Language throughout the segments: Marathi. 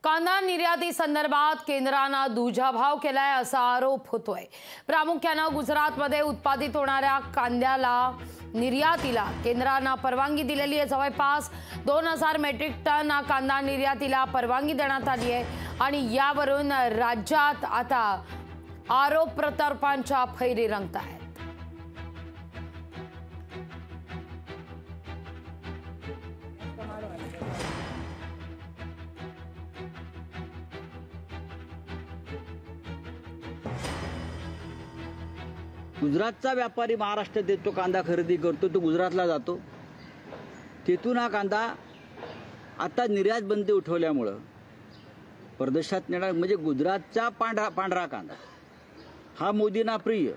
कांदा निर्याती संदर्भात केंद्रानं दुजाभाव केलाय असा आरोप होतोय। प्रामुख्यानं गुजरातमध्ये उत्पादित होणाऱ्या कांद्याला निर्यातीला केंद्रानं परवानगी दिलेली आहे। जवळपास 2000 मेट्रिक टन कांदा निर्यातीला परवानगी देण्यात आली आहे आणि यावरून राज्यात आता आरोप प्रत्यारोपांच्या फैरी रंगतायत। गुजरातचा व्यापारी महाराष्ट्रात येतो, कांदा खरेदी करतो, तो गुजरातला जातो। तिथून हा कांदा आता निर्यात बंदी उठवल्यामुळं परदेशात नेणार म्हणजे गुजरातचा पांढरा कांदा हा मोदींना प्रिय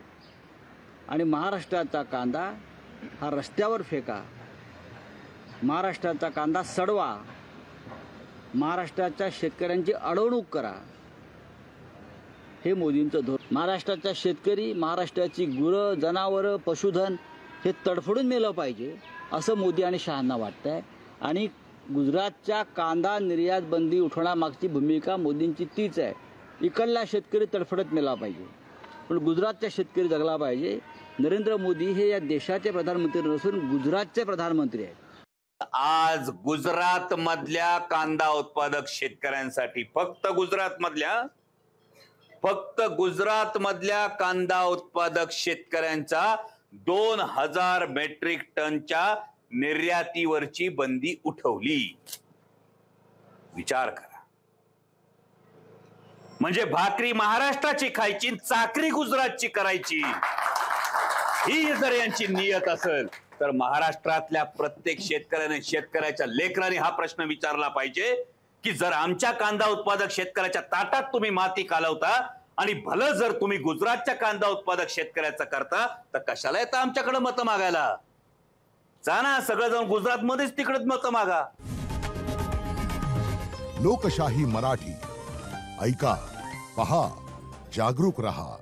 आणि महाराष्ट्राचा कांदा हा रस्त्यावर फेका, महाराष्ट्राचा कांदा सडवा, महाराष्ट्राच्या शेतकऱ्यांची अडवणूक करा, हे मोदींचं धोरण। महाराष्ट्राचा शेतकरी, महाराष्ट्राची गुरं, जनावरं, पशुधन हे तडफडून मेलं पाहिजे असं मोदी आणि शहांना वाटतंय आणि गुजरातच्या कांदा निर्यात बंदी उठवण्यामागची भूमिका मोदींची तीच आहे। इकडला शेतकरी तडफडत मेला पाहिजे पण गुजरातचा शेतकरी जगला पाहिजे। नरेंद्र मोदी हे या देशाचे प्रधानमंत्री नसून गुजरातचे प्रधानमंत्री आहेत। आज गुजरात मधल्या कांदा उत्पादक शेतकऱ्यांसाठी फक्त गुजरात मधल्या कांदा उत्पादक शेतकऱ्यांचा 2000 मेट्रिक टनच्या निर्यातीवरची बंदी उठवली। विचार करा, म्हणजे भाकरी महाराष्ट्राची खायची, चाकरी गुजरातची करायची, ही जर यांची नियत असेल तर महाराष्ट्रातल्या प्रत्येक शेतकऱ्याच्या लेकराने हा प्रश्न विचारला पाहिजे की जर आमच्या कांदा उत्पादक शेतकऱ्याच्या ताटात तुम्ही माती कालवता आणि भलं जर तुम्ही गुजरातच्या कांदा उत्पादक शेतकऱ्याचं करता तर कशाला येतं आमच्याकडे मत मागायला? जा ना, सगळं जाऊन गुजरातमध्येच तिकडेच मत मागा। लोकशाही मराठी ऐका, पहा, जागरूक रहा।